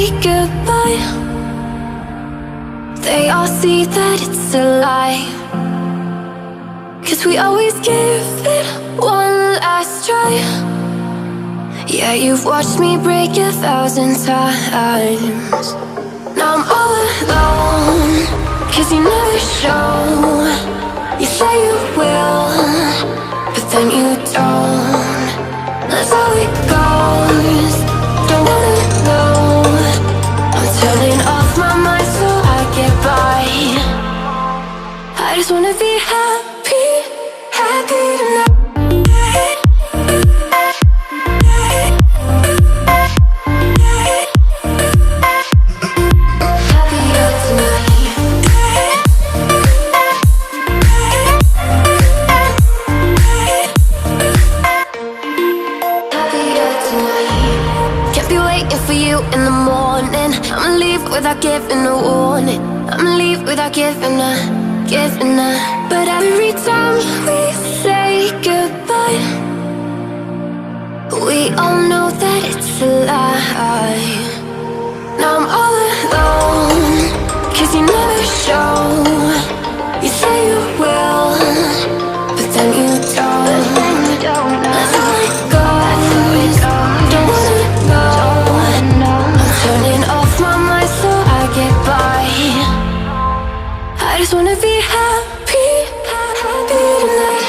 say goodbye, they all see that it's a lie. 'Cause we always give it one last try. Yeah, you've watched me break 1,000 times. Now I'm all alone, 'cause you never show. You say you will, but then you don't. That's how it goes. Don't wanna know. I'm turning off my mind so I get by. I just wanna be happy, happy tonight. Without giving a warning, I'ma leave without giving a. But every time we say goodbye, we all know that it's a lie. Now I'm all alone, 'cause you never show. You say you will, but then you don't. That's how it goes. Don't wanna know. I'm turning off my mind so I get by. I just wanna be happy, happy tonight.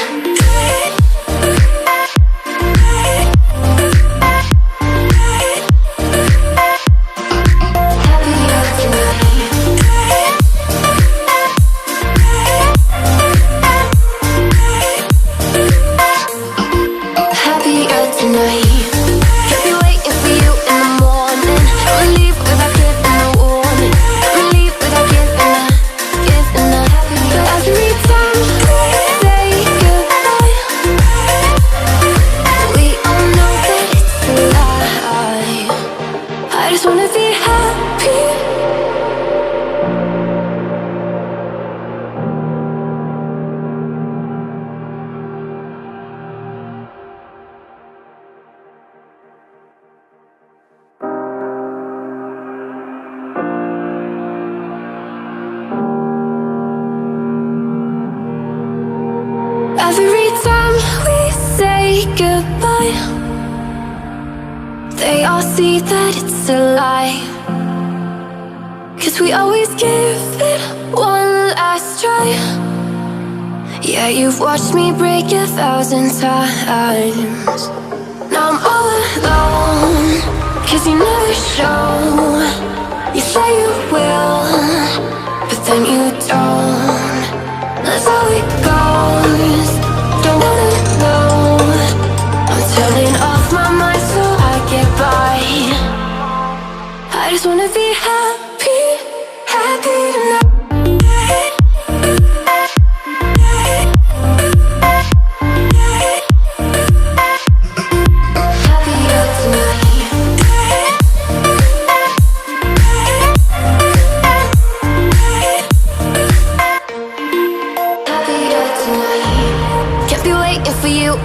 Every time we say goodbye, they all see that it's a lie. 'Cause we always give it one last try. Yeah, you've watched me break 1,000 times. Now I'm all alone, 'cause you never show. You say you will, but then you don't. That's how it goes. Don't wanna know. I'm turning off my mind so I get by. I just wanna be happy, happy tonight.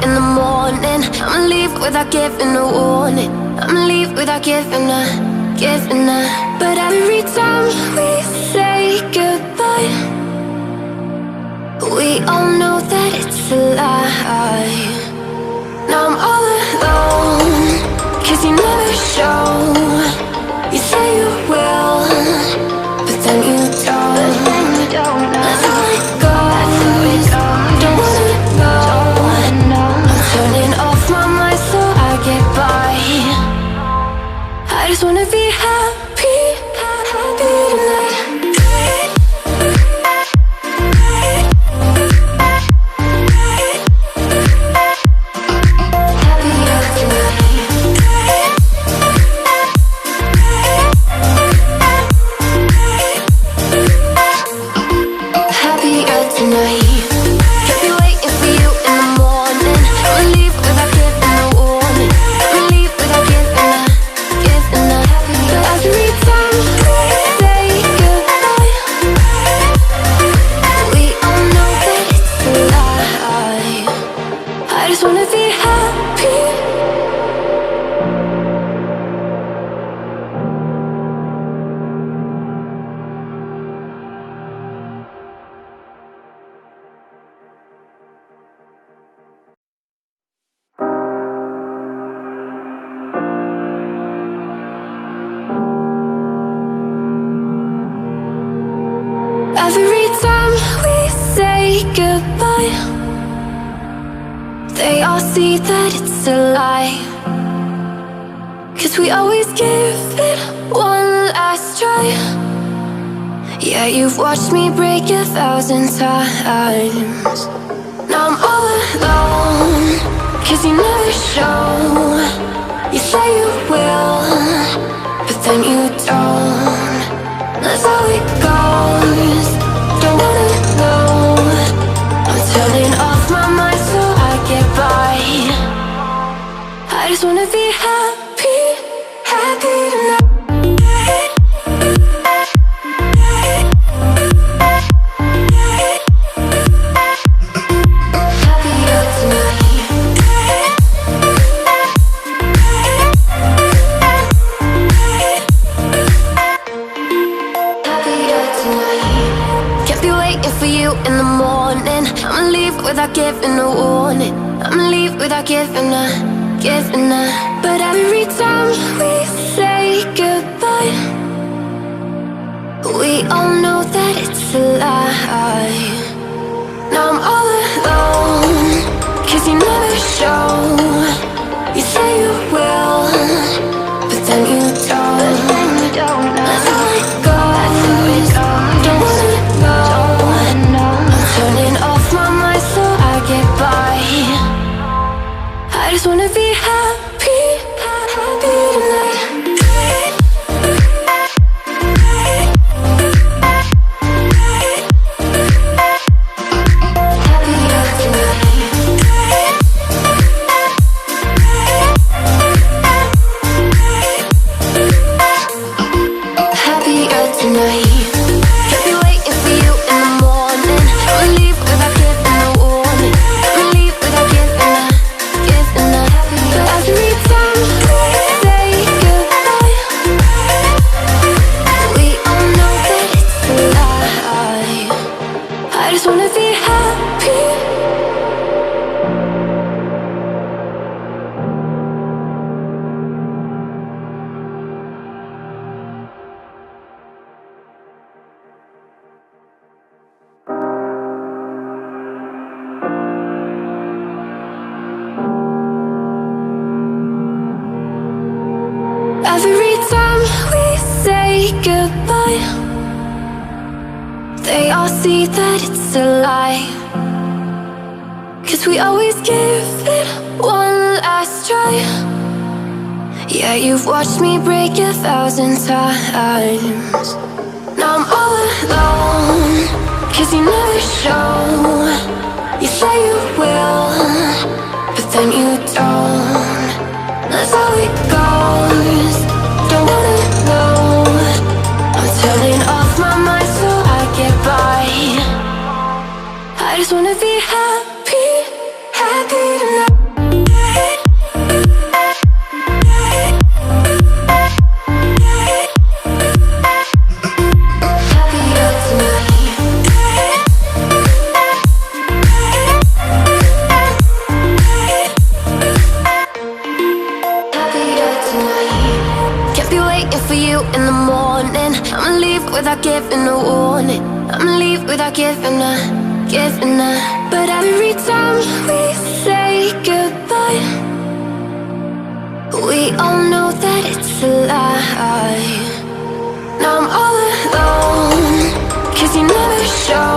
In the morning, I'ma leave without giving a warning. I'ma leave without giving a. But every time we say goodbye, we all know that it's a lie. Now I'm all alone, 'cause you never show. You say you will, but then you don't. That's how it goes. Don't wanna know. Turning off my mind so I get by. I just wanna be happy, happy tonight. Happier tonight. But every say goodbye, they all see that it's a lie. 'Cause we always give it one last try. Yeah, you've watched me break 1,000 times. Now I'm all alone, 'cause you never show. You say you will, but then you don't. That's how it goes. Don't wanna know. I'm turning off my mind so I get by. I just wanna be happy, happy tonight. In the morning, I'ma leave without giving a warning. I'ma leave without giving a. But every time we say goodbye, we all know that it's a lie. Now I'm all alone, 'cause you never show. You say you will, but then you don't. That's how it goes. Don't wanna know. Turning off my mind so I get by. I just wanna be happy, happy tonight. Happier tonight. Happier tonight. Every time we say goodbye, they all see that it's a lie. 'Cause we always give it one last try. Yeah, you've watched me break 1,000 times. Now I'm all alone, 'cause you never show. You say you will, but then you don't. That's how it goes. Don't wanna know. I'm turning off my mind so I get by. I just wanna be happy, happy tonight. In the morning, I'ma leave without giving a warning. I'ma leave without giving a. But every time we say goodbye, we all know that it's a lie. Now I'm all alone, 'cause you never show.